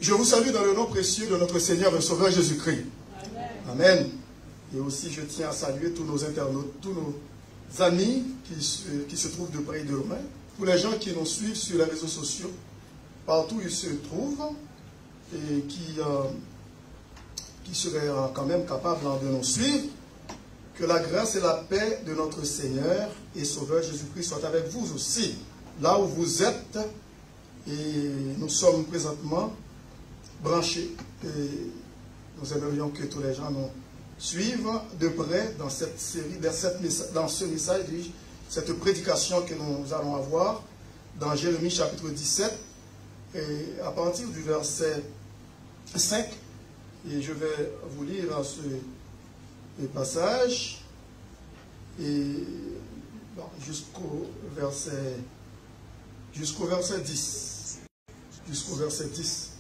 Je vous salue dans le nom précieux de notre Seigneur et Sauveur Jésus-Christ. Amen. Amen. Et aussi, je tiens à saluer tous nos internautes, tous nos amis qui se trouvent de près et de loin, tous les gens qui nous suivent sur les réseaux sociaux, partout où ils se trouvent, et qui seraient quand même capables de nous suivre. Que la grâce et la paix de notre Seigneur et Sauveur Jésus-Christ soient avec vous aussi, là où vous êtes. Et nous sommes présentement branchés. Et nous aimerions que tous les gens nous suivent de près dans cette série, dans ce message, cette prédication que nous allons avoir dans Jérémie chapitre 17, et à partir du verset 5. Et je vais vous lire ce passage et jusqu'au verset 10. Jusqu'au verset 10.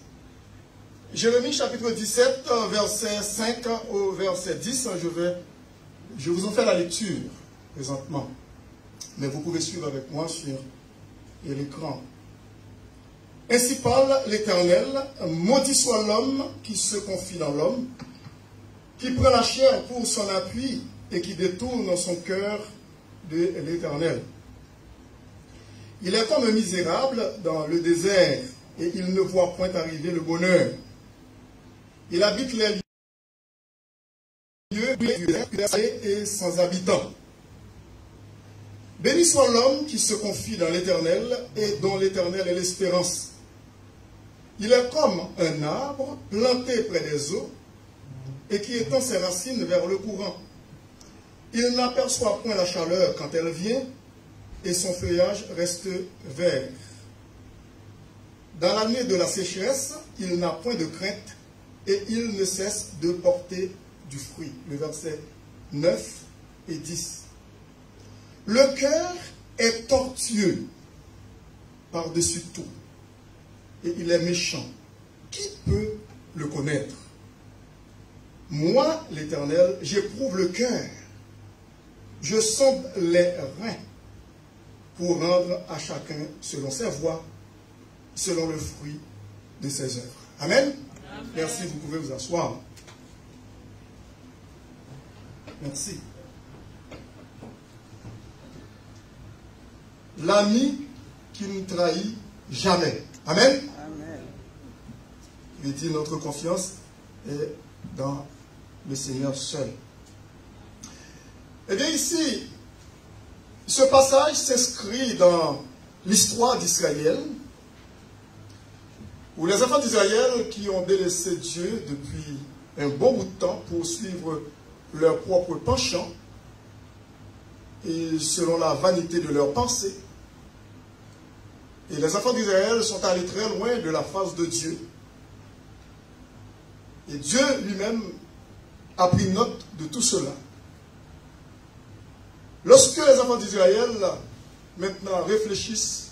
Jérémie chapitre 17, verset 5 au verset 10. Je vous en fais la lecture présentement. Mais vous pouvez suivre avec moi sur l'écran. Ainsi parle l'Éternel, maudit soit l'homme qui se confie dans l'homme, qui prend la chair pour son appui et qui détourne son cœur de l'Éternel. Il est comme un misérable dans le désert et il ne voit point arriver le bonheur. Il habite les lieux et sans habitants. Béni soit l'homme qui se confie dans l'Éternel et dont l'Éternel est l'espérance. Il est comme un arbre planté près des eaux et qui étend ses racines vers le courant. Il n'aperçoit point la chaleur quand elle vient et son feuillage reste vert. Dans l'année de la sécheresse, il n'a point de crainte et il ne cesse de porter du fruit. Le verset 9 et 10. Le cœur est tortueux par-dessus tout. Et il est méchant. Qui peut le connaître? Moi, l'Éternel, j'éprouve le cœur. Je sonde les reins pour rendre à chacun selon ses voies, selon le fruit de ses œuvres. Amen. Amen. Merci, vous pouvez vous asseoir. Merci. L'ami qui ne trahit jamais. Amen. Amen. Il dit notre confiance est dans le Seigneur seul. Eh bien ici, ce passage s'inscrit dans l'histoire d'Israël, où les enfants d'Israël qui ont délaissé Dieu depuis un bon bout de temps pour suivre leur propre penchant et selon la vanité de leurs pensées. Et les enfants d'Israël sont allés très loin de la face de Dieu. Et Dieu lui-même a pris note de tout cela. Lorsque les enfants d'Israël maintenant réfléchissent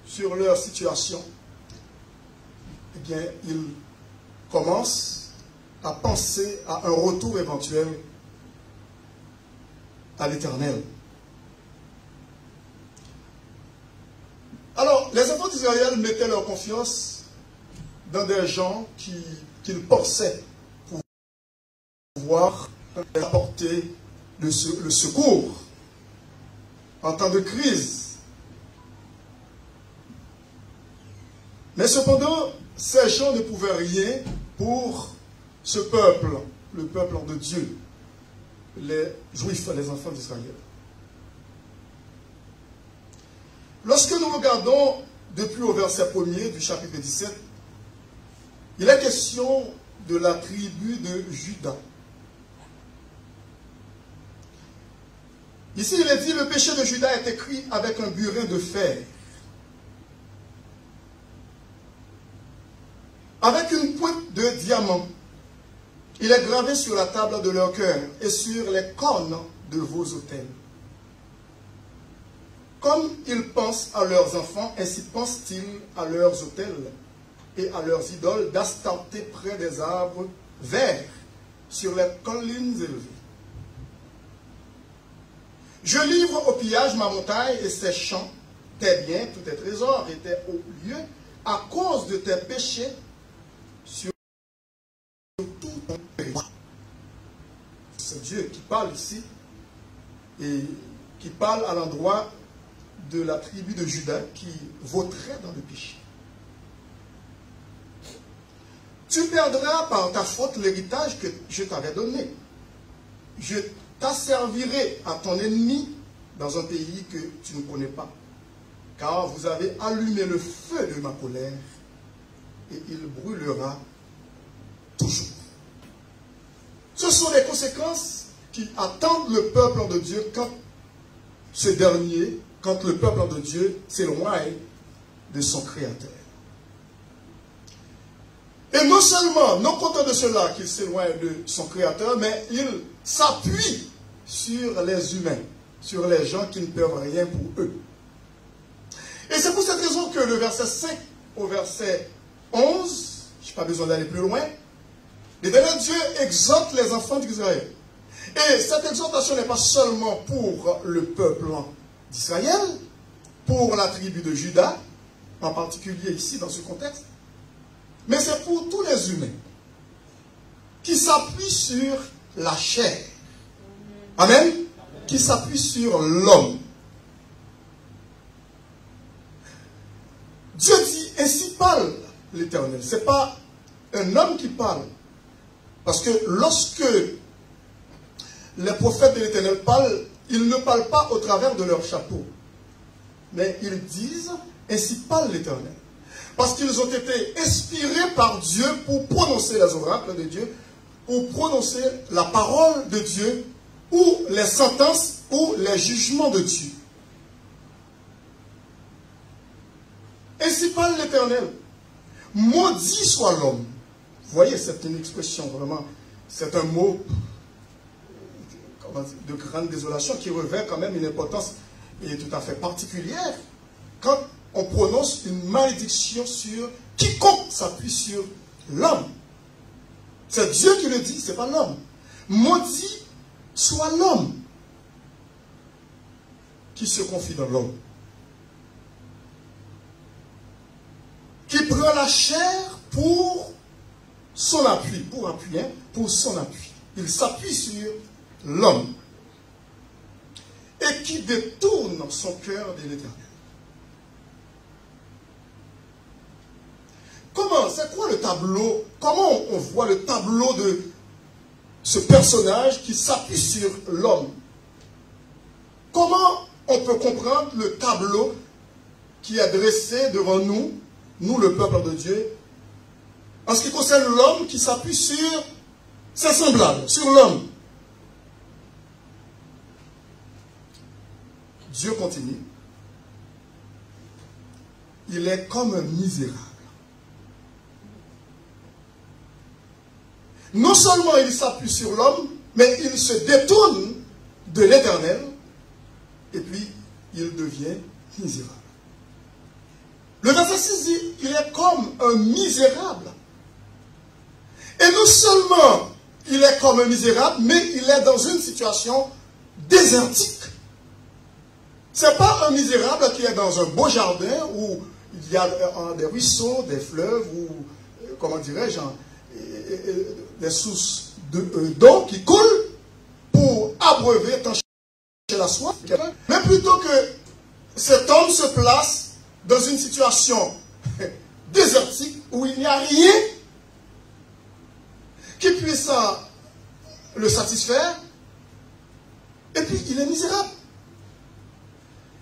sur leur situation, eh bien, ils commencent à penser à un retour éventuel à l'Éternel. Alors, les enfants d'Israël mettaient leur confiance dans des gens qu'ils pensaient pouvoir apporter le secours en temps de crise. Mais cependant, ces gens ne pouvaient rien pour ce peuple, le peuple de Dieu, les Juifs, les enfants d'Israël. Lorsque nous regardons depuis au verset 1er du chapitre 17, il est question de la tribu de Juda. Ici, il est dit, le péché de Juda est écrit avec un burin de fer, avec une pointe de diamant. Il est gravé sur la table de leur cœur et sur les cornes de vos autels. Comme ils pensent à leurs enfants, ainsi pensent-ils à leurs autels et à leurs idoles d'Astarté près des arbres verts sur les collines élevées. Je livre au pillage ma montagne et ses champs, tes biens, tous tes trésors étaient au lieu à cause de tes péchés parle ici, et qui parle à l'endroit de la tribu de Juda qui vautrait dans le péché. Tu perdras par ta faute l'héritage que je t'avais donné. Je t'asservirai à ton ennemi dans un pays que tu ne connais pas. Car vous avez allumé le feu de ma colère et il brûlera toujours. Ce sont les conséquences qui attendent le peuple de Dieu quand le peuple de Dieu s'éloigne de son Créateur. Et non seulement, non content de cela qu'il s'éloigne de son Créateur, mais il s'appuie sur les humains, sur les gens qui ne peuvent rien pour eux. Et c'est pour cette raison que le verset 5 au verset 11, je n'ai pas besoin d'aller plus loin, l'Éternel Dieu exhorte les enfants d'Israël. Et cette exhortation n'est pas seulement pour le peuple d'Israël, pour la tribu de Juda, en particulier ici dans ce contexte, mais c'est pour tous les humains qui s'appuient sur la chair. Amen. Qui s'appuient sur l'homme. Dieu dit, ainsi parle l'Éternel. Ce n'est pas un homme qui parle. Parce que lorsque les prophètes de l'Éternel parlent, ils ne parlent pas au travers de leur chapeau. Mais ils disent, ainsi parle l'Éternel. Parce qu'ils ont été inspirés par Dieu pour prononcer les oracles de Dieu, pour prononcer la parole de Dieu, ou les sentences, ou les jugements de Dieu. Ainsi parle l'Éternel. Maudit soit l'homme. Vous voyez, c'est une expression vraiment, c'est un mot de grande désolation qui revêt quand même une importance tout à fait particulière quand on prononce une malédiction sur quiconque s'appuie sur l'homme. C'est Dieu qui le dit, ce n'est pas l'homme. Maudit soit l'homme qui se confie dans l'homme. Qui prend la chair pour son appui, pour son appui. Il s'appuie sur l'homme. Et qui détourne son cœur de l'Éternel. C'est quoi le tableau? Comment on voit le tableau de ce personnage qui s'appuie sur l'homme? Comment on peut comprendre le tableau qui est dressé devant nous, nous le peuple de Dieu, en ce qui concerne l'homme qui s'appuie sur ses semblables, sur l'homme? Dieu continue. Il est comme un misérable. Non seulement il s'appuie sur l'homme, mais il se détourne de l'Éternel, et puis il devient misérable. Le verset 6 dit, il est comme un misérable. Et non seulement il est comme un misérable, mais il est dans une situation désertique. Ce n'est pas un misérable qui est dans un beau jardin où il y a des ruisseaux, des fleuves, ou, comment dirais-je, des sources d'eau qui coulent pour abreuver, tancher la soif. Mais plutôt que cet homme se place dans une situation désertique où il n'y a rien qui puisse le satisfaire, et puis il est misérable.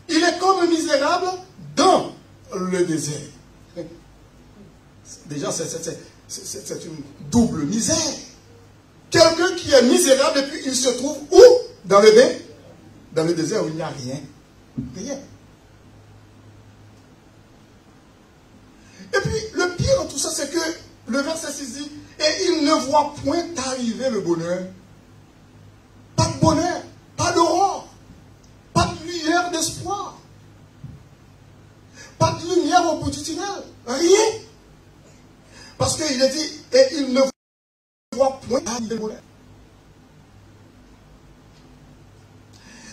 Il est comme un misérable dans le désert. Déjà, c'est une double misère. Quelqu'un qui est misérable et puis il se trouve où? Dans le désert où il n'y a rien. Rien. Et puis, le pire dans tout ça, c'est que le verset 6 dit, et il ne voit point arriver le bonheur. Pas de bonheur, pas d'aurore, pas de lueur d'espoir, pas de lumière au bout du tunnel, rien. Parce qu'il est dit, et il ne voit point arriver le bonheur.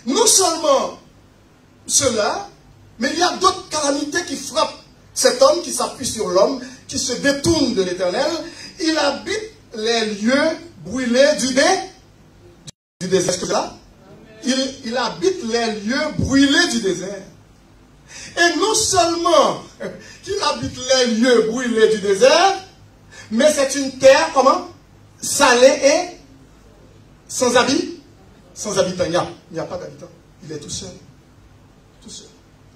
Non seulement cela, mais il y a d'autres calamités qui frappent cet homme qui s'appuie sur l'homme, qui se détourne de l'Éternel. Il habite les lieux brûlés du désert. Est-ce que c'est là? Il habite les lieux brûlés du désert. Et non seulement qu'il habite les lieux brûlés du désert, mais c'est une terre, comment? Salée et sans habitants. Sans habitants. Il n'y a pas d'habitants. Il est tout seul. Tout seul.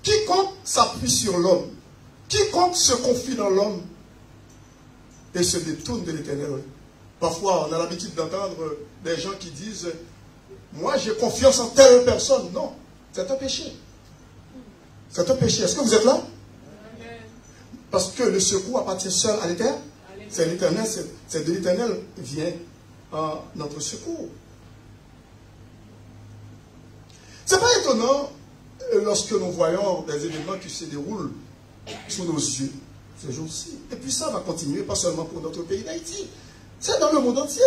Quiconque s'appuie sur l'homme, quiconque se confie dans l'homme et se détourne de l'Éternel. Parfois, on a l'habitude d'entendre des gens qui disent « Moi, j'ai confiance en telle personne. » Non, c'est un péché. C'est un péché. Est-ce que vous êtes là? Parce que le secours appartient seul à l'Éternel. C'est l'Éternel, c'est de l'Éternel vient notre secours. C'est pas étonnant lorsque nous voyons des événements qui se déroulent sous nos yeux ces jours-ci. Et puis ça va continuer, pas seulement pour notre pays d'Haïti. C'est dans le monde entier.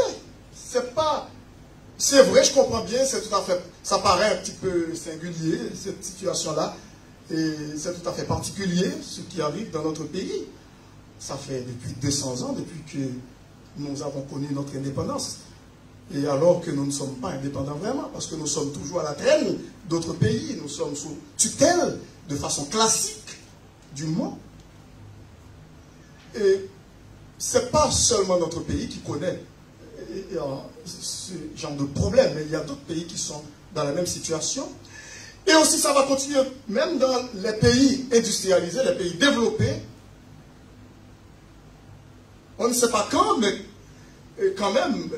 C'est vrai, je comprends bien, c'est tout à fait, ça paraît un petit peu singulier, cette situation-là. Et c'est tout à fait particulier, ce qui arrive dans notre pays. Ça fait depuis 200 ans, depuis que nous avons connu notre indépendance. Et alors que nous ne sommes pas indépendants vraiment, parce que nous sommes toujours à la traîne d'autres pays, nous sommes sous tutelle de façon classique du monde. Et ce n'est pas seulement notre pays qui connaît ce genre de problème, mais il y a d'autres pays qui sont dans la même situation. Et aussi, ça va continuer, même dans les pays industrialisés, les pays développés. On ne sait pas quand, mais quand même,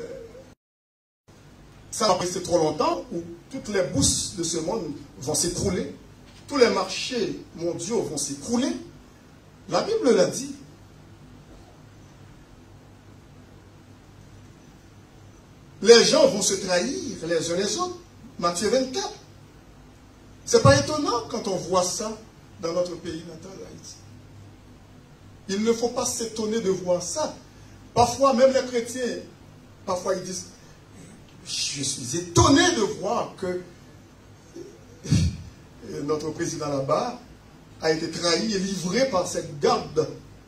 ça va rester trop longtemps où toutes les bourses de ce monde vont s'écrouler. Tous les marchés mondiaux vont s'écrouler. La Bible l'a dit. Les gens vont se trahir les uns les autres. Matthieu 24. C'est pas étonnant quand on voit ça dans notre pays natal, Haïti. Il ne faut pas s'étonner de voir ça. Parfois, même les chrétiens, parfois ils disent, je suis étonné de voir que notre président là-bas a été trahi et livré par cette garde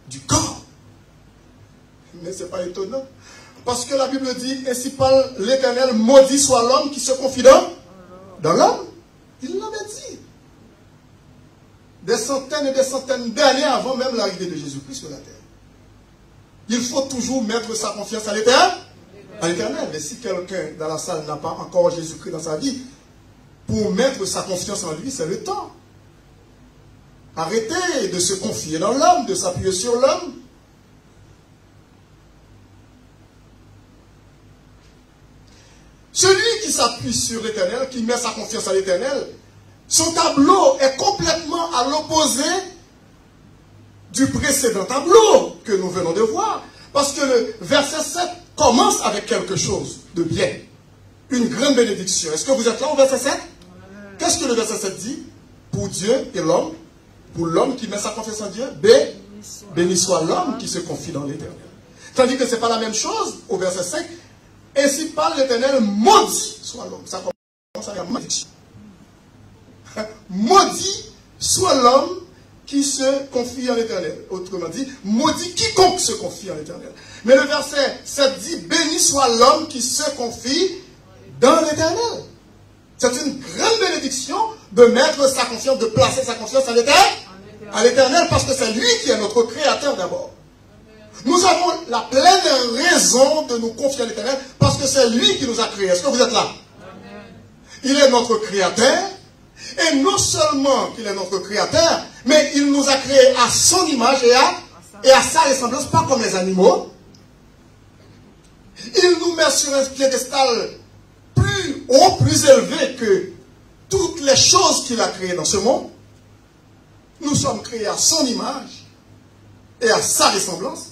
du corps. Mais ce n'est pas étonnant. Parce que la Bible dit, ainsi parle l'Éternel, maudit soit l'homme qui se confie dans l'homme. Il l'avait dit. Des centaines et des centaines d'années avant même l'arrivée de Jésus-Christ sur la terre. Il faut toujours mettre sa confiance à l'Éternel. Et si quelqu'un dans la salle n'a pas encore Jésus-Christ dans sa vie, pour mettre sa confiance en lui, c'est le temps. Arrêtez de se confier dans l'homme, de s'appuyer sur l'homme. Celui qui s'appuie sur l'Éternel, qui met sa confiance à l'Éternel, son tableau est complètement à l'opposé du précédent tableau que nous venons de voir. Parce que le verset 7 commence avec quelque chose de bien. Une grande bénédiction. Est-ce que vous êtes là au verset 7? Qu'est-ce que le verset 7 dit? Pour Dieu et l'homme, pour l'homme qui met sa confiance en Dieu, béni soit l'homme qui se confie dans l'Éternel. Tandis que ce n'est pas la même chose au verset 5. Ainsi parle l'Éternel, maudit soit l'homme. Ça commence avec la malédiction. Maudit soit l'homme qui se confie en l'Éternel. Autrement dit, maudit quiconque se confie en l'Éternel. Mais le verset 7 dit, béni soit l'homme qui se confie dans l'Éternel. C'est une grande bénédiction de mettre sa confiance, de placer sa confiance à l'Éternel, parce que c'est lui qui est notre créateur d'abord. Nous avons la pleine raison de nous confier à l'Éternel, parce que c'est lui qui nous a créés. Est-ce que vous êtes là? Il est notre créateur. Et non seulement qu'il est notre créateur, mais il nous a créés à son image et à sa ressemblance, pas comme les animaux. Il nous met sur un piédestal plus haut, plus élevé que toutes les choses qu'il a créées dans ce monde. Nous sommes créés à son image et à sa ressemblance.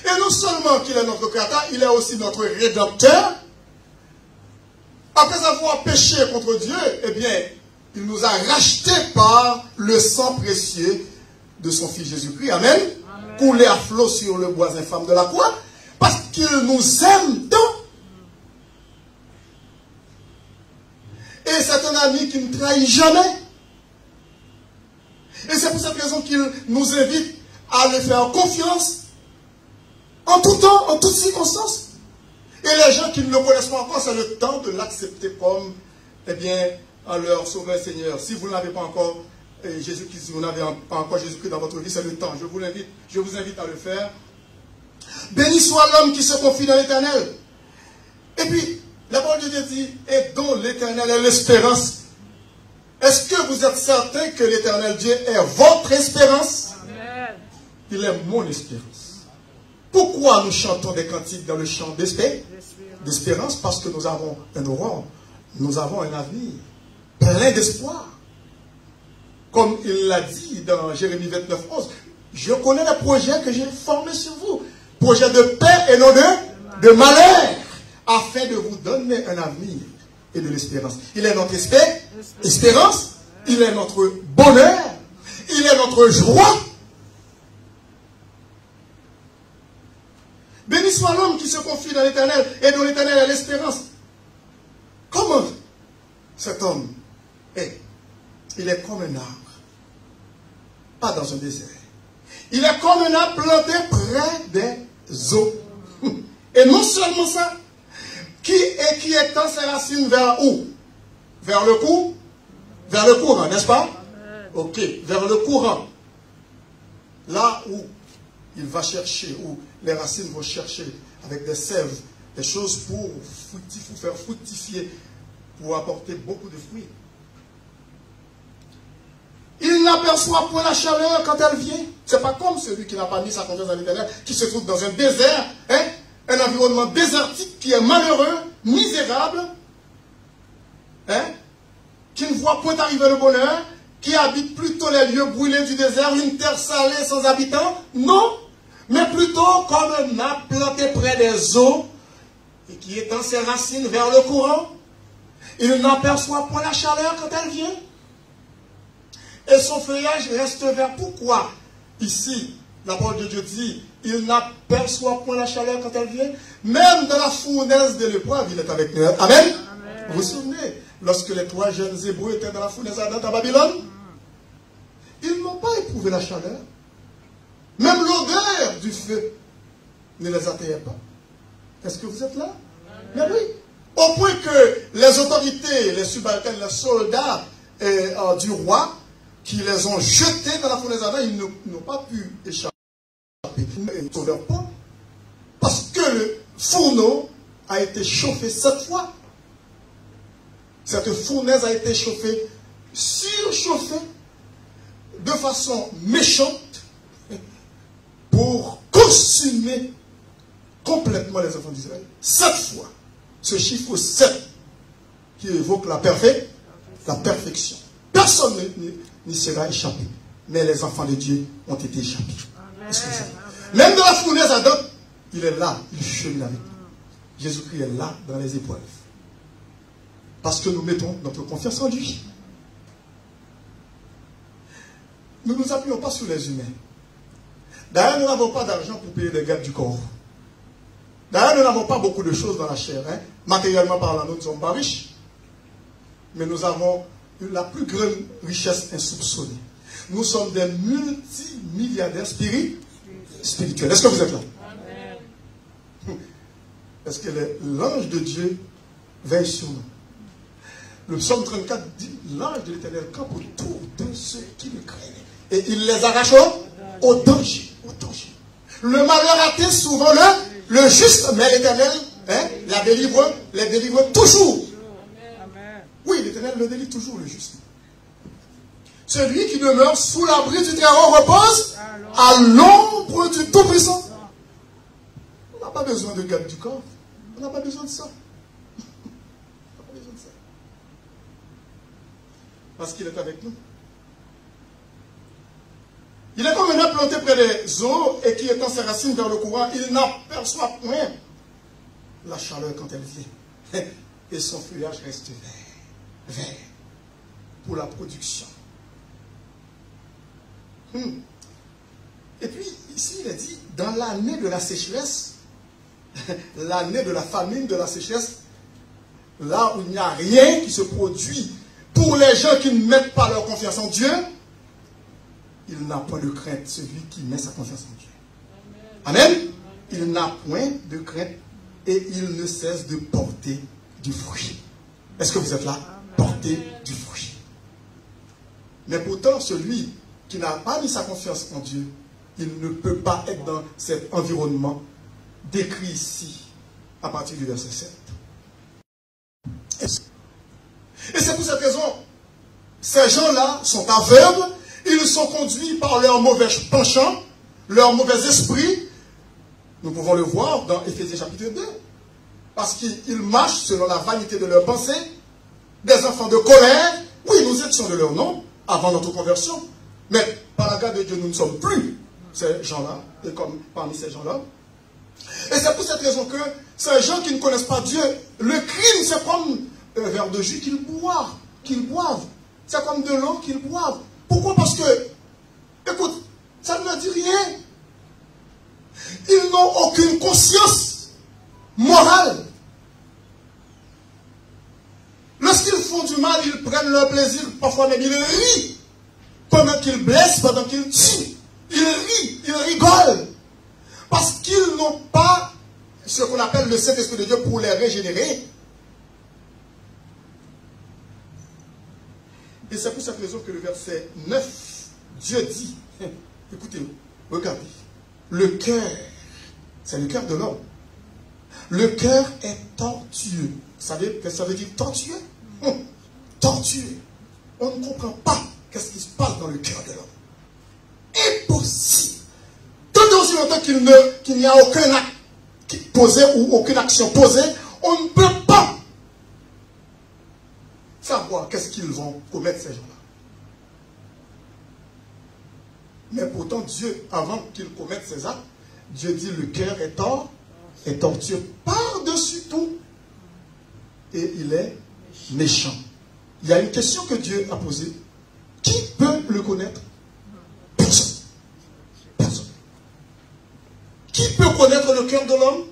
Et non seulement qu'il est notre créateur, il est aussi notre rédempteur. Après avoir péché contre Dieu, eh bien, il nous a rachetés par le sang précieux de son Fils Jésus-Christ. Amen. Coulé à flot sur le bois infâme de la croix. Parce qu'il nous aime tant. Et c'est un ami qui ne trahit jamais. Et c'est pour cette raison qu'il nous invite à le faire confiance en tout temps, en toutes circonstances. Et les gens qui ne le connaissent pas encore, c'est le temps de l'accepter comme, eh bien, en leur sauveur Seigneur. Si vous n'avez pas encore Jésus-Christ, si vous n'avez pas encore Jésus-Christ dans votre vie, c'est le temps. Je vous invite à le faire. Béni soit l'homme qui se confie dans l'Éternel. Et puis, la parole de Dieu dit, et dont l'Éternel est l'espérance. Est-ce que vous êtes certain que l'Éternel Dieu est votre espérance? Amen. Il est mon espérance. Pourquoi nous chantons des cantiques dans le chant d'espérance? Parce que nous avons un aurore, nous avons un avenir plein d'espoir. Comme il l'a dit dans Jérémie 29, 11, je connais les projets que j'ai formés sur vous. Projets de paix et non de malheur, afin de vous donner un avenir et de l'espérance. Il est notre espérance, il est notre bonheur, il est notre joie. Béni soit l'homme qui se confie dans l'Éternel et dont l'Éternel est l'espérance. Comment cet homme est? Il est comme un arbre, pas dans un désert. Il est comme un arbre planté près des eaux. Et non seulement ça, qui étend ses racines vers où? Vers le courant, n'est-ce pas? Ok, vers le courant. Là où il va chercher, où les racines vont chercher avec des sèves, des choses pour faire fructifier, pour apporter beaucoup de fruits. Il n'aperçoit point la chaleur quand elle vient. Ce n'est pas comme celui qui n'a pas mis sa confiance dans l'Éternel, qui se trouve dans un désert, un environnement désertique, qui est malheureux, misérable, qui ne voit point arriver le bonheur, qui habite plutôt les lieux brûlés du désert, une terre salée sans habitants. Non, mais plutôt comme un arbre planté près des eaux, et qui étend ses racines vers le courant. Il n'aperçoit point la chaleur quand elle vient. Et son feuillage reste vert. Pourquoi? Ici, la parole de Dieu dit, il n'aperçoit point la chaleur quand elle vient. Même dans la fournaise de l'épreuve, il est avec nous. Amen. Amen. Vous vous souvenez, lorsque les 3 jeunes Hébreux étaient dans la fournaise ardente à Babylone, ils n'ont pas éprouvé la chaleur. Même l'odeur du feu ne les atteignait pas. Est-ce que vous êtes là? Mais oui. Au point que les autorités, les subalternes, les soldats du roi, qui les ont jetés dans la fournaise ardente, ils n'ont pas pu échapper sur leur peau. Parce que le fourneau a été chauffé 7 fois. Cette fournaise a été chauffée, surchauffée, de façon méchante, pour consumer complètement les enfants d'Israël. 7 fois. Ce chiffre 7 qui évoque la perfection. Personne n'y sera échappé. Mais les enfants de Dieu ont été échappés. Même dans la fournaise ardente, il est là, il chemine avec nous. Jésus-Christ est là dans les épreuves. Parce que nous mettons notre confiance en lui. Nous ne nous appuyons pas sur les humains. D'ailleurs, nous n'avons pas d'argent pour payer les gardes du corps. D'ailleurs, nous n'avons pas beaucoup de choses dans la chair. Matériellement parlant, nous ne sommes pas riches. Mais nous avons la plus grande richesse insoupçonnée. Nous sommes des multimilliardaires spirituels. Est-ce que vous êtes là? Amen. Est-ce que l'ange de Dieu veille sur nous? Le psaume 34 dit, l'ange de l'Éternel campe autour de ceux qui le craignent. Et il les arrache au danger. Le malheur atteint souvent le juste, mais l'Éternel les délivre toujours. Oui, l'Éternel le délivre toujours, le juste. Celui qui demeure sous l'abri du Très-Haut repose à l'ombre du Tout-Puissant. On n'a pas besoin de garde du corps. On n'a pas besoin de ça. On n'a pas besoin de ça. Parce qu'il est avec nous. Il est comme un arbre planté près des eaux et qui étend ses racines vers le courant. Il n'aperçoit point la chaleur quand elle vient. Et son feuillage reste vert pour la production. Et puis, ici, il est dit, dans l'année de la sécheresse, l'année de la famine, de la sécheresse, là où il n'y a rien qui se produit, pour les gens qui ne mettent pas leur confiance en Dieu, il n'a point de crainte, celui qui met sa confiance en Dieu. Amen. Il n'a point de crainte et il ne cesse de porter du fruit. Est-ce que vous êtes là? Porter du fruit. Mais pourtant, celui qui n'a pas mis sa confiance en Dieu, il ne peut pas être dans cet environnement décrit ici, à partir du verset 7. Et c'est pour cette raison, ces gens-là sont aveugles, ils sont conduits par leur mauvais penchant, leur mauvais esprit. Nous pouvons le voir dans Éphésiens chapitre 2. Parce qu'ils marchent selon la vanité de leurs pensées, des enfants de colère. Oui, nous étions de leur nom avant notre conversion. Mais par la grâce de Dieu, nous ne sommes plus ces gens-là, et comme parmi ces gens-là. Et c'est pour cette raison que ces gens qui ne connaissent pas Dieu, le crime, c'est comme un verre de jus qu'ils boivent. C'est comme de l'eau qu'ils boivent. Pourquoi? Parce que, écoute, ça ne leur dit rien. Ils n'ont aucune conscience morale. Lorsqu'ils font du mal, ils prennent leur plaisir. Parfois même, ils rient pendant qu'ils blessent, pendant qu'ils tuent. Ils rient, ils rigolent. Parce qu'ils n'ont pas ce qu'on appelle le Saint-Esprit de Dieu pour les régénérer. Et c'est pour cette raison que le verset 9, Dieu dit, écoutez, regardez, le cœur, c'est le cœur de l'homme. Le cœur est tortueux. Vous savez ce que ça veut dire tortueux? Tortueux. On ne comprend pas qu'est-ce qui se passe dans le cœur de l'homme. Impossible. Tant et aussi longtemps qu'il n'y a aucun acte posé ou aucune action posée, on ne peut pas savoir qu'est-ce qu'ils vont commettre ces gens-là. Mais pourtant, Dieu, avant qu'ils commettent ces actes, Dieu dit le cœur est tortueux par-dessus tout. Et il est méchant. Il y a une question que Dieu a posée. Qui peut le connaître? Personne. Personne. Qui peut connaître le cœur de l'homme?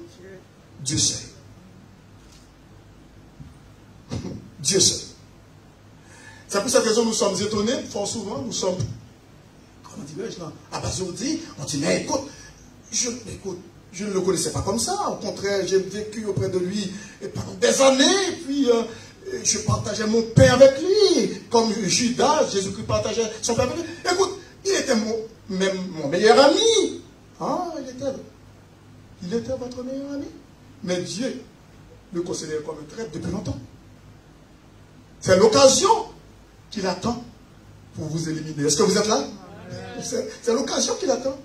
Dieu seul. Dieu seul. C'est pour cette raison que nous sommes étonnés, fort souvent, nous sommes, comment dirais-je là, abasourdis. On dit, mais écoute, je ne le connaissais pas comme ça. Au contraire, j'ai vécu auprès de lui pendant des années, et puis je partageais mon pain avec lui, comme Judas, Jésus-Christ partageait son pain avec lui. Écoute, il était même mon meilleur ami. Ah, il était votre meilleur ami. Mais Dieu le considère comme un traître depuis longtemps. C'est l'occasion qu'il attend pour vous éliminer. Est-ce que vous êtes là? C'est l'occasion qu'il attend.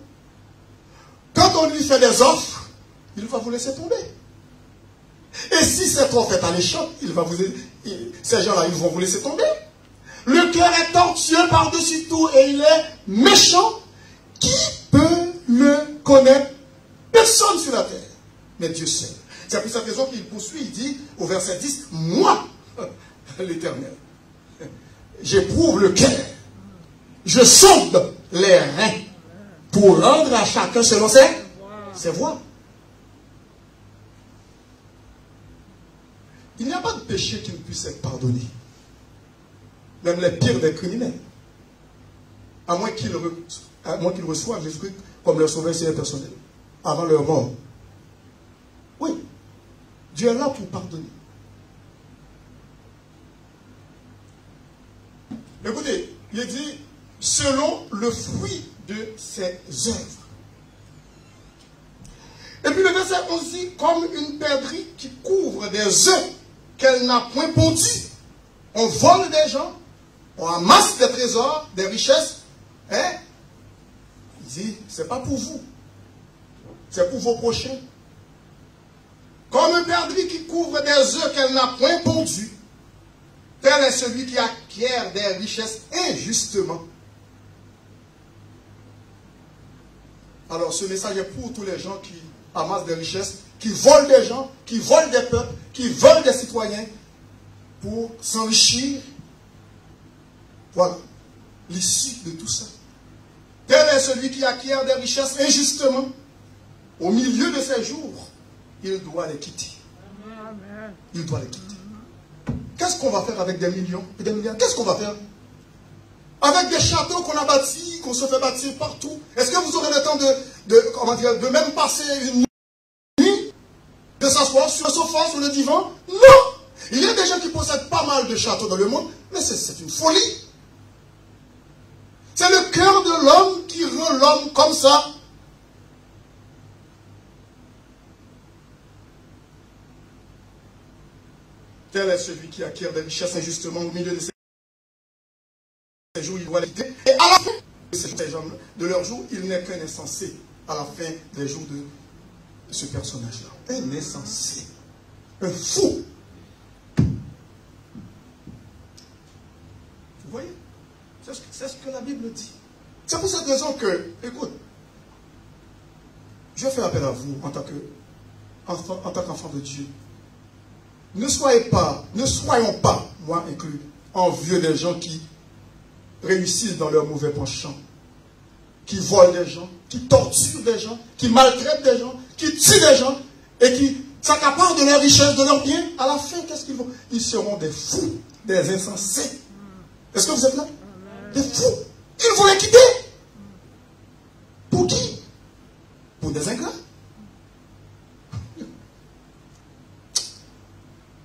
Quand on lui fait des offres, il va vous laisser tomber. Et si cette offre est alléchante, ces gens-là, ils vont vous laisser tomber. Le cœur est tortueux par-dessus tout et il est méchant. Qui peut le connaître? Personne sur la terre. Mais Dieu seul. C'est pour cette raison qu'il poursuit, il dit au verset 10, moi, l'Éternel, j'éprouve le cœur, je sonde les reins pour rendre à chacun selon ses voies. Il n'y a pas de péché qui ne puisse être pardonné. Même les pires des criminels. À moins qu'ils reçoivent Jésus-Christ comme leur sauveur et personnel. Avant leur mort. Oui. Dieu est là pour pardonner. Écoutez, il dit, selon le fruit de ses œuvres. Et puis le verset 11 dit, comme une perdrix qui couvre des œufs qu'elle n'a point pondus. On vole des gens, on amasse des trésors, des richesses. Hein? Il dit, c'est pas pour vous. C'est pour vos prochains. Comme une perdrix qui couvre des œufs qu'elle n'a point pondus. Tel est celui qui acquiert des richesses injustement. Alors ce message est pour tous les gens qui amassent des richesses, qui volent des gens, qui volent des peuples, qui volent des citoyens pour s'enrichir. Voilà l'issue de tout ça. Tel est celui qui acquiert des richesses injustement. Au milieu de ses jours, il doit les quitter. Il doit les quitter. Qu'est-ce qu'on va faire avec des millions et des milliards? Qu'est-ce qu'on va faire? Avec des châteaux qu'on a bâtis, qu'on se fait bâtir partout. Est-ce que vous aurez le temps de même passer une nuit de s'asseoir sur le sofa, sur le divan. Non! Il y a des gens qui possèdent pas mal de châteaux dans le monde, mais c'est une folie. C'est le cœur de l'homme qui rend l'homme comme ça. Tel est celui qui acquiert des richesses injustement au milieu de ses jours, il doit l'éviter. Et à la fin de leur jour, il n'est qu'un insensé à la fin des jours de ce personnage-là. Un insensé. Un fou. Vous voyez? C'est ce que la Bible dit. C'est pour cette raison que, écoute, je fais appel à vous en tant qu'enfant de Dieu. Ne soyons pas, moi inclus, envieux des gens qui réussissent dans leurs mauvais penchants, qui volent des gens, qui torturent des gens, qui maltraitent des gens, qui tuent des gens et qui s'accaparent de leur richesse, de leurs biens. À la fin, qu'est-ce qu'ils vont? Ils seront des fous, des insensés. Est-ce que vous êtes là? Des fous. Ils vont les quitter. Pour qui? Pour des ingrats.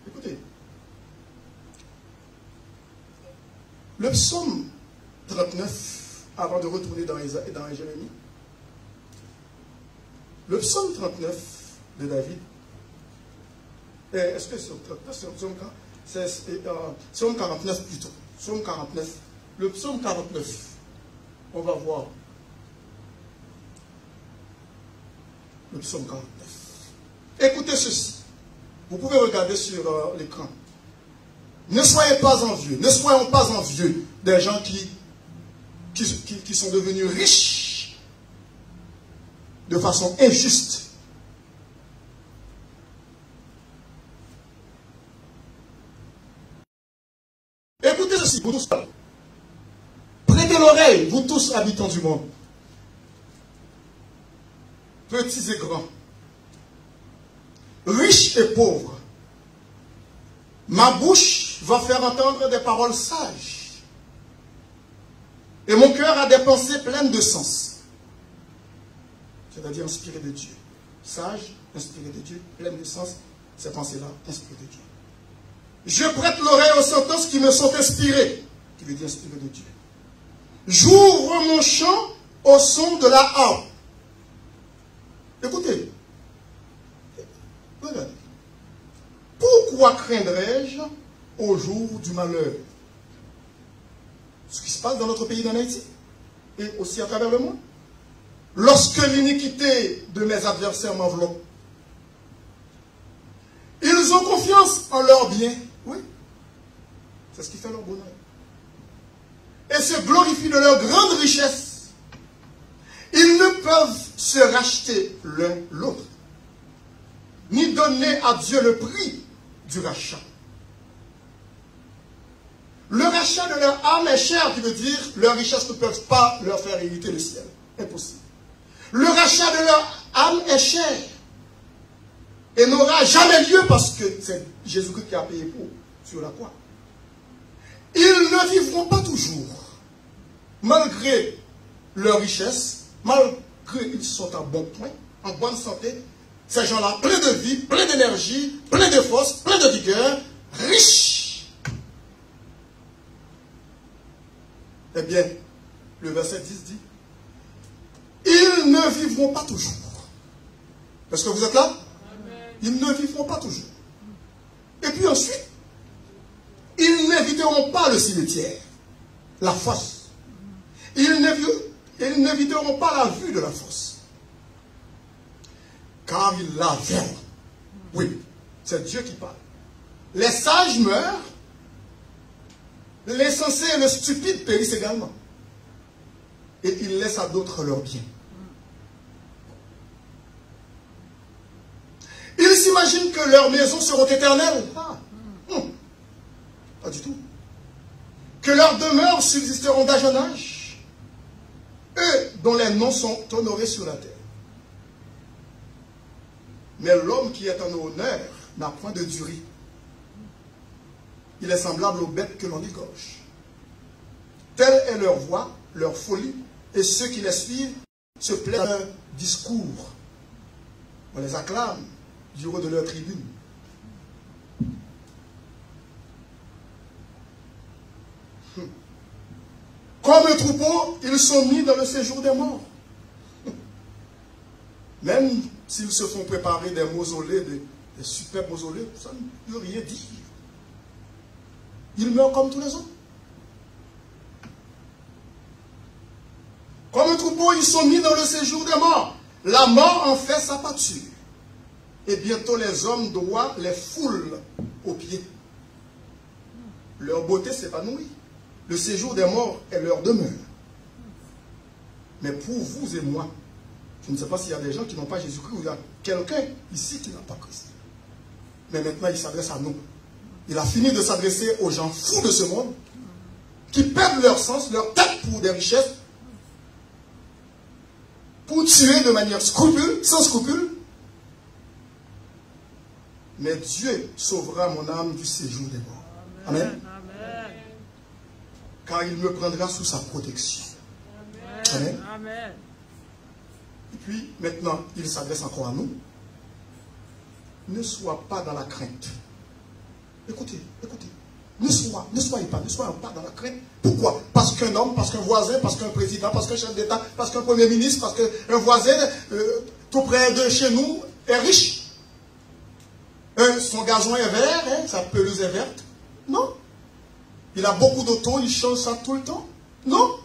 Écoutez, le psaume 39, avant de retourner dans Jérémie, le psaume 39 de David, est-ce que c'est psaume 49 plutôt, psaume 49, le psaume 49, on va voir le psaume 49. Écoutez ceci, vous pouvez regarder sur l'écran. Ne soyez pas envieux, ne soyons pas envieux des gens qui sont devenus riches de façon injuste. Écoutez ceci, vous tous. Prêtez l'oreille, vous tous habitants du monde. Petits et grands. Riches et pauvres. Ma bouche va faire entendre des paroles sages. Et mon cœur a des pensées pleines de sens. C'est-à-dire inspirées de Dieu. Sage, inspiré de Dieu, pleine de sens. Ces pensées-là, inspirées de Dieu. Je prête l'oreille aux sentences qui me sont inspirées. Qui veut dire inspirées de Dieu. J'ouvre mon chant au son de la harpe. Écoutez. Regardez. Pourquoi craindrais-je au jour du malheur? Ce qui se passe dans notre pays, en Haïti, et aussi à travers le monde. Lorsque l'iniquité de mes adversaires m'enveloppe, ils ont confiance en leurs biens. Oui. C'est ce qui fait leur bonheur. Et se glorifient de leur grande richesse. Ils ne peuvent se racheter l'un l'autre, ni donner à Dieu le prix du rachat. Le rachat de leur âme est cher, qui veut dire leurs richesses ne peuvent pas leur faire hériter le ciel. Impossible. Le rachat de leur âme est cher et n'aura jamais lieu parce que c'est Jésus-Christ qui a payé pour sur la croix. Ils ne vivront pas toujours, malgré leur richesse, malgré qu'ils sont à bon point, en bonne santé. Ces gens-là, pleins de vie, pleins d'énergie, pleins de force, pleins de vigueur, riches. Eh bien, le verset 10 dit, ils ne vivront pas toujours. Est-ce que vous êtes là? Amen. Ils ne vivront pas toujours. Et puis ensuite, ils n'éviteront pas le cimetière, la fosse. Ils n'éviteront pas la vue de la fosse. Car ils la verront. Oui, c'est Dieu qui parle. Les sages meurent, l'insensé et le stupide périssent également. Et ils laissent à d'autres leurs biens. Ils s'imaginent que leurs maisons seront éternelles. Pas du tout. Que leurs demeures subsisteront d'âge en âge. Eux dont les noms sont honorés sur la terre. Mais l'homme qui est en honneur n'a point de durée. Il est semblable aux bêtes que l'on égorge. Telle est leur voix, leur folie, et ceux qui les suivent se plaisent à leur discours. On les acclame du haut de leur tribune. Comme un troupeau, ils sont mis dans le séjour des morts. Même s'ils se font préparer des mausolées, des superbes mausolées, ça ne veut rien dire. Ils meurent comme tous les autres. Comme un troupeau, ils sont mis dans le séjour des morts. La mort en fait sa pâture. Et bientôt les hommes droits les foulent aux pieds. Leur beauté s'épanouit. Le séjour des morts est leur demeure. Mais pour vous et moi, je ne sais pas s'il y a des gens qui n'ont pas Jésus-Christ ou il y a quelqu'un ici qui n'a pas Christ. Mais maintenant, il s'adresse à nous. Il a fini de s'adresser aux gens fous de ce monde qui perdent leur sens, leur tête pour des richesses, pour tuer de manière sans scrupule. Mais Dieu sauvera mon âme du séjour des morts. Amen. Amen. Car il me prendra sous sa protection. Amen. Amen. Et puis, maintenant, il s'adresse encore à nous. Ne sois pas dans la crainte. Écoutez, écoutez. Ne soyez pas dans la crainte. Pourquoi? Parce qu'un homme, parce qu'un voisin, parce qu'un président, parce qu'un chef d'État, parce qu'un premier ministre, parce qu'un voisin tout près de chez nous est riche. Son gazon est vert, sa pelouse est verte. Non. Il a beaucoup d'auto, il change ça tout le temps. Non.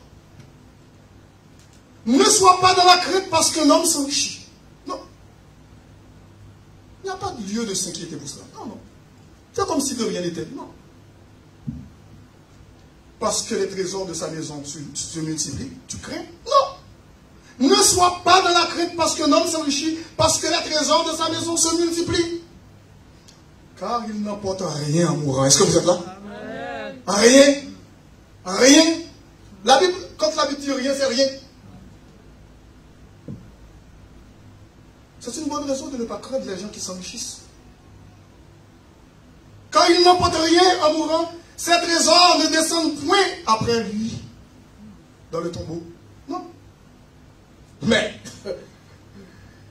Ne sois pas dans la crainte parce qu'un homme s'enrichit. Non. Il n'y a pas de lieu de s'inquiéter pour cela. Non, non. C'est comme si de rien n'était. Non. Parce que les trésors de sa maison se multiplient. Tu crains? Non. Ne sois pas dans la crainte parce qu'un homme s'enrichit, parce que les trésors de sa maison se multiplient. Car il n'emporte rien en mourant. Est-ce que vous êtes là? Amen. Rien. Rien. La Bible, quand la Bible dit rien, c'est rien. C'est une bonne raison de ne pas craindre les gens qui s'enrichissent. Quand il n'emporte rien en mourant, ses trésors ne descendent point après lui dans le tombeau. Non. Mais,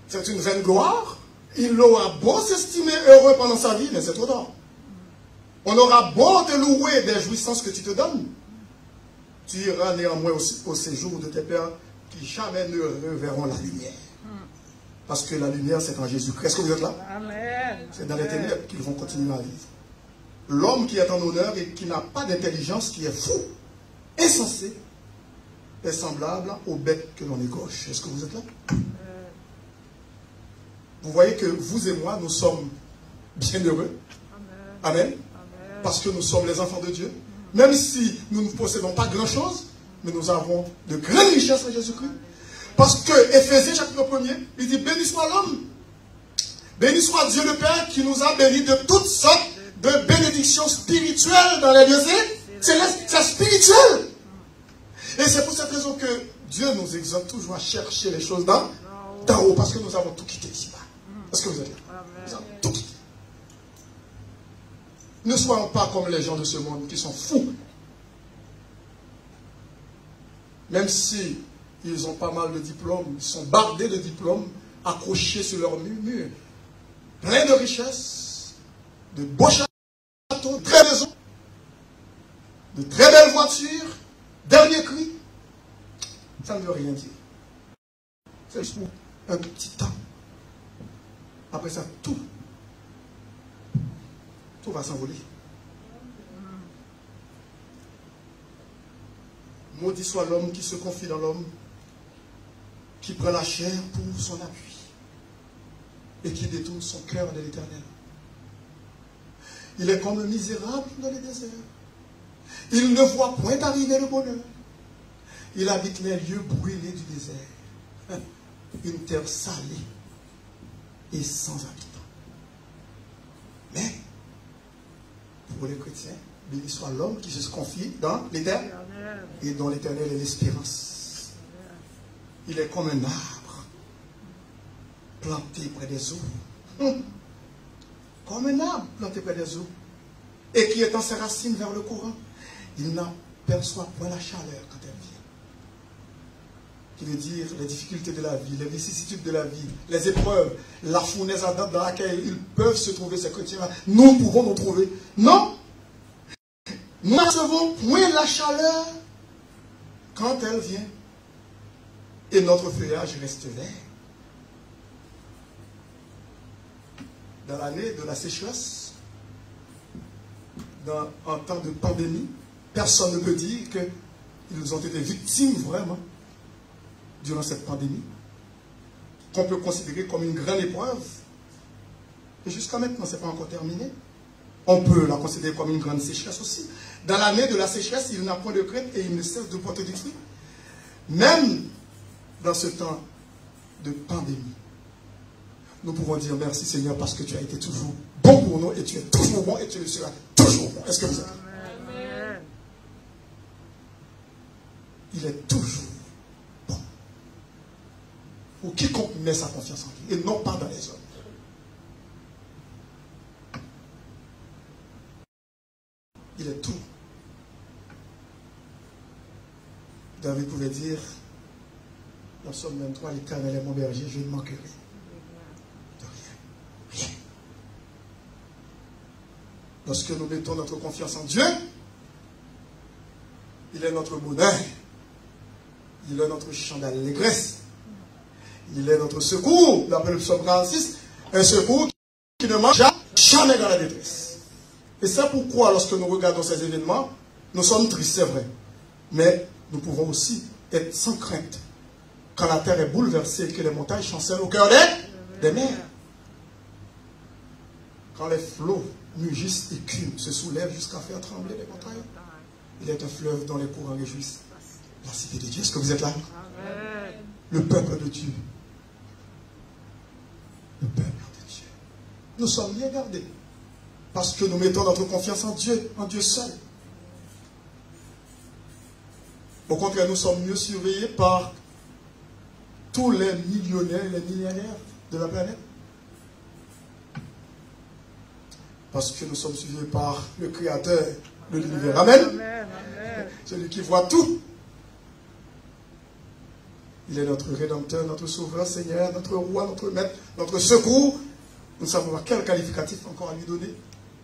c'est une vaine gloire. Il aura beau s'estimer heureux pendant sa vie, mais c'est trop tard. On aura beau te louer des jouissances que tu te donnes. Tu iras néanmoins au séjour de tes pères qui jamais ne reverront la lumière. Parce que la lumière, c'est en Jésus-Christ. Est-ce que vous êtes là? C'est dans les ténèbres qu'ils vont continuer à vivre. L'homme qui est en honneur et qui n'a pas d'intelligence, qui est fou, insensé, est semblable au bec que l'on égorge. Est-ce que vous êtes là? Vous voyez que vous et moi, nous sommes bien heureux. Amen. Amen. Parce que nous sommes les enfants de Dieu. Même si nous ne possédons pas grand-chose, mais nous avons de grandes richesses en Jésus-Christ. Parce que Éphésiens chapitre 1er, il dit, béni soit l'homme. Béni soit Dieu le Père qui nous a bénis de toutes sortes de bénédictions spirituelles dans les lieux célestes. C'est spirituel. Et c'est pour cette raison que Dieu nous exhorte toujours à chercher les choses d'en haut, parce que nous avons tout quitté ici-bas. Est-ce que vous êtes là? Nous avons tout quitté. Ne soyons pas comme les gens de ce monde qui sont fous. Même si ils ont pas mal de diplômes, ils sont bardés de diplômes, accrochés sur leur mur, plein de richesses, de beaux châteaux, de très belles maisons, de très belles voitures, dernier cri. Ça ne veut rien dire. C'est juste pour un petit temps. Après ça, tout va s'envoler. Maudit soit l'homme qui se confie dans l'homme, qui prend la chair pour son appui et qui détourne son cœur de l'Éternel. Il est comme un misérable dans les déserts. Il ne voit point arriver le bonheur. Il habite les lieux brûlés du désert, une terre salée et sans habitants. Mais, pour les chrétiens, béni soit l'homme qui se confie dans l'Éternel et dont l'Éternel est l'espérance. Il est comme un arbre planté près des eaux. Comme un arbre planté près des eaux et qui étend ses racines vers le courant. Il n'aperçoit point la chaleur quand elle vient. Qui veut dire les difficultés de la vie, les vicissitudes de la vie, les épreuves, la fournaise ardente dans laquelle ils peuvent se trouver, ces chrétiens-là. Nous pouvons nous trouver. Non! Nous ne recevons point la chaleur quand elle vient, et notre feuillage reste vert, dans l'année de la sécheresse, en temps de pandémie, personne ne peut dire qu'ils ont été victimes vraiment durant cette pandémie, qu'on peut considérer comme une grande épreuve. Et jusqu'à maintenant, ce n'est pas encore terminé. On peut la considérer comme une grande sécheresse aussi. Dans l'année de la sécheresse, il n'a point de crainte et il ne cesse de porter du fruit. Même dans ce temps de pandémie, nous pouvons dire merci Seigneur parce que tu as été toujours bon pour nous et tu es toujours bon et tu le seras toujours bon. Est-ce que vous êtes là? Amen. Il est toujours bon. Pour quiconque met sa confiance en lui et non pas dans les hommes. Il est tout. David pouvait dire dans Psaume 23, l'Éternel est mon berger, je ne manquerai de rien. Rien. Lorsque nous mettons notre confiance en Dieu, il est notre bonheur. Il est notre chant d'allégresse. Il est notre secours. D'après le Psaume 46, un secours qui ne manque jamais dans la détresse. Et c'est pourquoi, lorsque nous regardons ces événements, nous sommes tristes, c'est vrai. Mais nous pouvons aussi être sans crainte. Quand la terre est bouleversée et que les montagnes chancellent au cœur des mers. Quand les flots mugissent et culent, se soulèvent jusqu'à faire trembler les montagnes. Il est un fleuve dont les courants réjouissent la cité de Dieu. Est-ce que vous êtes là? Amen. Le peuple de Dieu. Le peuple de Dieu. Nous sommes bien gardés. Parce que nous mettons notre confiance en Dieu seul. Au contraire, nous sommes mieux surveillés par tous les millionnaires et les millionnaires de la planète. Parce que nous sommes suivis par le Créateur de l'univers. Amen. Amen. Celui qui voit tout. Il est notre Rédempteur, notre Sauveur, Seigneur, notre Roi, notre Maître, notre secours. Nous ne savons pas quel qualificatif encore à lui donner.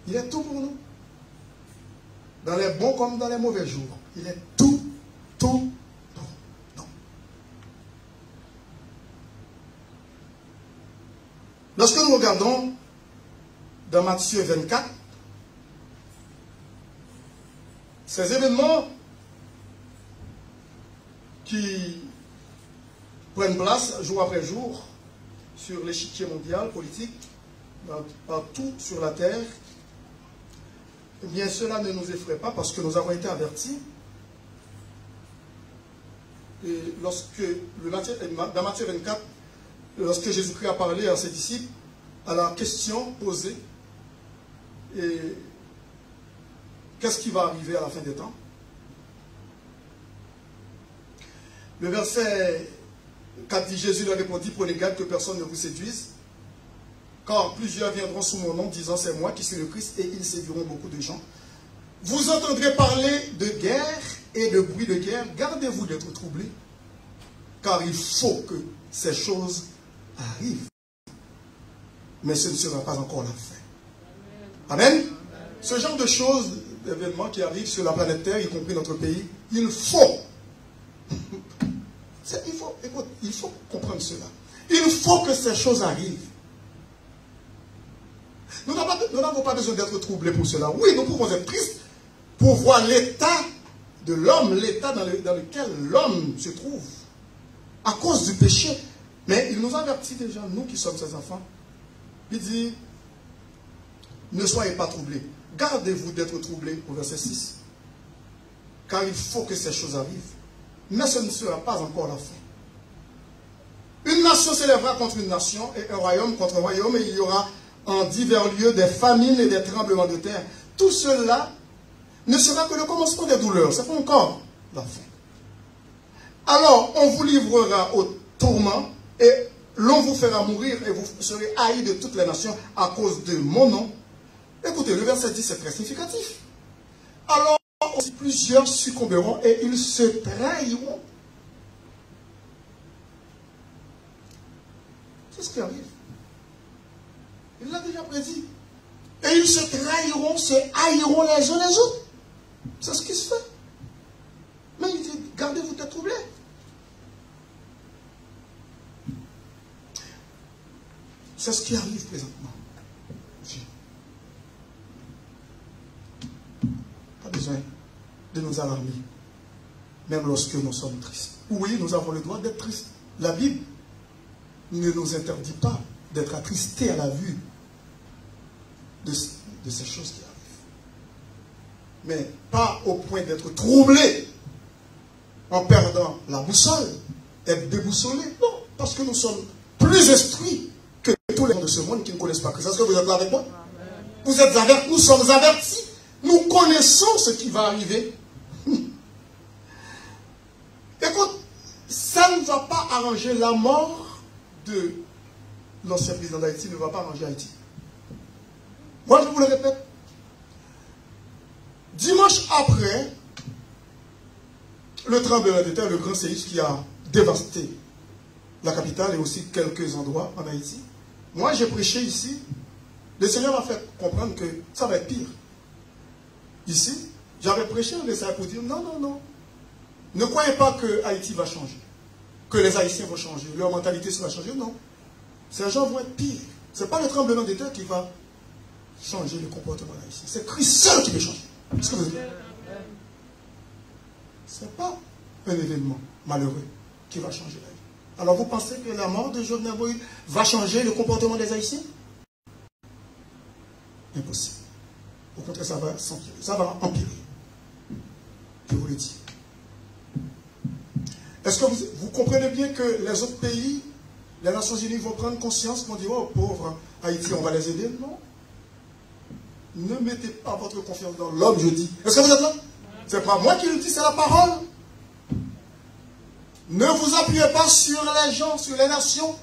Il est tout pour nous. Dans les bons comme dans les mauvais jours. Il est tout pour nous. Lorsque nous regardons dans Matthieu 24, ces événements qui prennent place jour après jour sur l'échiquier mondial, politique, partout sur la terre, eh bien cela ne nous effraie pas parce que nous avons été avertis. Et lorsque, dans Matthieu 24, lorsque Jésus-Christ a parlé à ses disciples, à la question posée, et qu'est-ce qui va arriver à la fin des temps? Le verset 4 dit, Jésus leur répondit, prenez garde que personne ne vous séduise, car plusieurs viendront sous mon nom, disant c'est moi qui suis le Christ, et ils séduiront beaucoup de gens. Vous entendrez parler de guerre et de bruit de guerre, gardez-vous d'être troublés, car il faut que ces choses arrivent. Mais ce ne sera pas encore la fin. Amen. Ce genre de choses, d'événements qui arrivent sur la planète Terre, y compris notre pays, il faut comprendre cela. Il faut que ces choses arrivent. Nous n'avons pas besoin d'être troublés pour cela. Oui, nous pouvons être tristes pour voir l'état de l'homme, l'état dans lequel l'homme se trouve, à cause du péché. Mais il nous avertit déjà, nous qui sommes ses enfants. Il dit, ne soyez pas troublés. Gardez-vous d'être troublés, au verset 6. Car il faut que ces choses arrivent. Mais ce ne sera pas encore la fin. Une nation s'élèvera contre une nation, et un royaume contre un royaume, et il y aura en divers lieux des famines et des tremblements de terre. Tout cela ne sera que le commencement des douleurs. Ce n'est pas encore la fin. Alors, on vous livrera au tourment, et l'on vous fera mourir, et vous serez haïs de toutes les nations à cause de mon nom. Écoutez, le verset 10 c'est très significatif. Alors, aussi plusieurs succomberont, et ils se trahiront. C'est ce qui arrive. Il l'a déjà prédit. Et ils se trahiront, se haïront les uns les autres. C'est ce qui se fait. Mais il dit, gardez-vous d'être C'est ce qui arrive présentement. Pas besoin de nous alarmer, même lorsque nous sommes tristes. Oui, nous avons le droit d'être tristes. La Bible ne nous interdit pas d'être attristés à la vue de ces choses qui arrivent. Mais pas au point d'être troublés en perdant la boussole, être déboussolés. Non, parce que nous sommes plus instruits que tous les gens de ce monde qui ne connaissent pas Christ. Est-ce que vous êtes là avec moi? Vous êtes avertis, nous sommes avertis. Nous connaissons ce qui va arriver. Écoute, ça ne va pas arranger la mort de l'ancien président d'Haïti, ne va pas arranger Haïti. Moi, je vous le répète. Dimanche après, le tremblement de terre, le grand séisme qui a dévasté la capitale et aussi quelques endroits en Haïti. Moi, j'ai prêché ici. Le Seigneur m'a fait comprendre que ça va être pire. Ici, j'avais prêché un message pour dire non, non, non. Ne croyez pas que Haïti va changer. Que les Haïtiens vont changer. Leur mentalité va changer. Non. Ces gens vont être pires. Ce n'est pas le tremblement de terre qui va changer le comportement d'Haïti. C'est Christ seul qui peut changer. Ce que vous dites. Ce n'est pas un événement malheureux qui va changer la vie. Alors vous pensez que la mort de Jovenel Moïse va changer le comportement des Haïtiens? Impossible. Au contraire, ça va s'empirer. Ça va empirer. Je vous le dis. Est-ce que vous comprenez bien que les autres pays, les Nations Unies vont prendre conscience, vont dire, oh pauvre Haïti, on va les aider? Non. Ne mettez pas votre confiance dans l'homme, je dis. Est-ce que vous êtes là? Ce n'est pas moi qui le dis, c'est la parole. Ne vous appuyez pas sur les gens, sur les nations,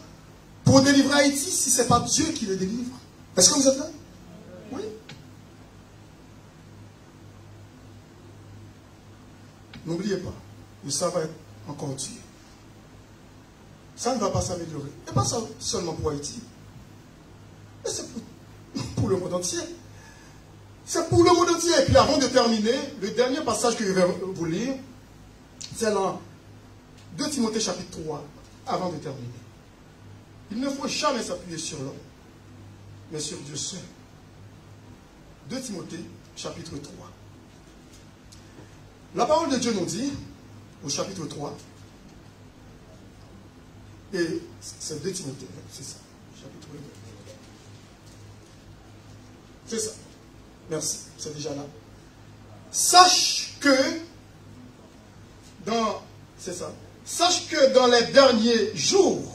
pour délivrer Haïti, si ce n'est pas Dieu qui le délivre. Est-ce que vous êtes là? Oui. N'oubliez pas, et ça va être encore dur. Ça ne va pas s'améliorer. Et pas seulement pour Haïti. Mais c'est pour le monde entier. C'est pour le monde entier. Et puis avant de terminer, le dernier passage que je vais vous lire, c'est dans 2 Timothée chapitre 3, avant de terminer. Il ne faut jamais s'appuyer sur l'homme, mais sur Dieu seul. 2 Timothée chapitre 3. La parole de Dieu nous dit, au chapitre 3, et c'est 2 Timothée, c'est ça, chapitre 2. C'est ça. Merci, c'est déjà là. Sache que dans les derniers jours,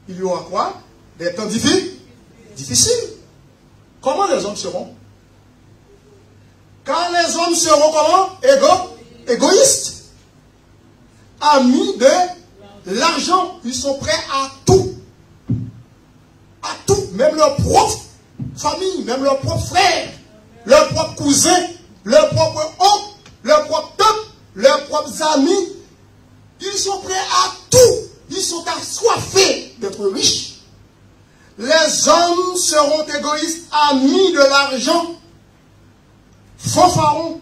il y aura quoi? Des temps difficiles. Comment les hommes seront? Quand les hommes seront comment? Égoïstes. Amis de l'argent. Ils sont prêts à tout. À tout. Même leur propre famille, même leurs propres frères, leurs propres cousins, leurs propres oncles, leurs propres tantes, leurs propres amis. Ils sont prêts à tout. Ils sont assoiffés d'être riches. Les hommes seront égoïstes, amis de l'argent, fanfarons,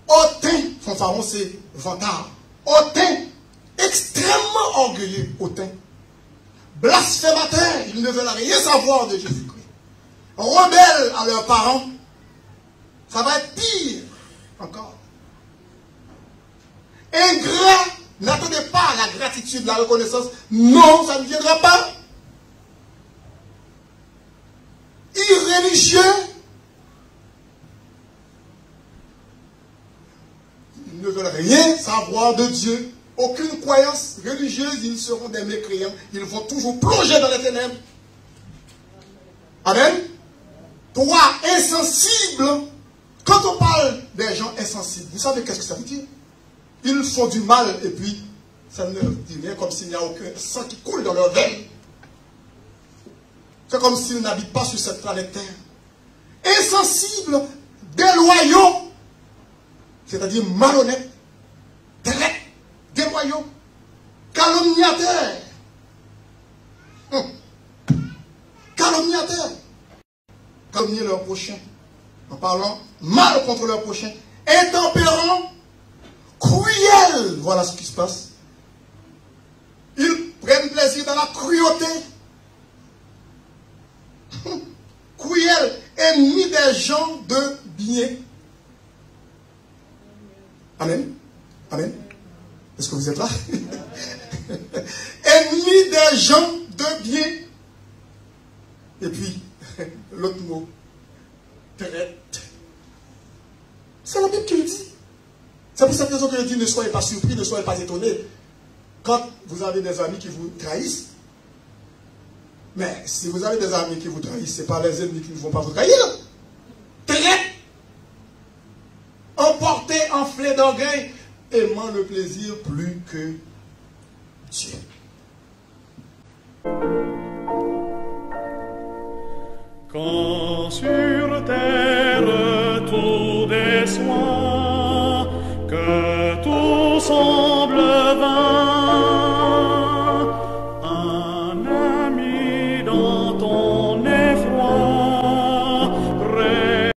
hautains. Fanfaron, c'est vantard. Hautains, extrêmement orgueilleux, hautains. Blasphémateurs, ils ne veulent rien savoir de Jésus-Christ. Rebelles à leurs parents, ça va être pire encore. Ingrats, n'attendez pas la gratitude, la reconnaissance. Non, ça ne viendra pas. Irréligieux, ils ne veulent rien savoir de Dieu. Aucune croyance religieuse, ils seront des mécréants. Ils vont toujours plonger dans les ténèbres. Amen. Toi, insensible, quand on parle des gens insensibles, vous savez qu'est-ce que ça veut dire? Ils font du mal et puis ça ne dit rien, comme s'il n'y a aucun sang qui coule dans leur veine. C'est comme s'ils n'habitent pas sur cette planète Terre. Insensibles, déloyaux, c'est-à-dire malhonnêtes, traîtres, déloyaux, calomniateurs. Calomniateurs. Calomnier leur prochain en parlant mal contre leur prochain. Intempérants, cruels. Voilà ce qui se passe. Ils prennent plaisir plaisir dans la cruauté. Cruel, ennemi des gens de bien. Amen. Amen. Est-ce que vous êtes là? Ennemi des gens de bien. Et puis, l'autre mot, traite. C'est la Bible qui le dit. C'est pour cette raison que je dis, ne soyez pas surpris, ne soyez pas étonnés. Quand vous avez des amis qui vous trahissent, mais si vous avez des amis qui vous trahissent, ce n'est pas les ennemis qui ne vont pas vous trahir. Traite. Emporté, enflé d'orgueil, aimant le plaisir plus que Dieu. Quand sur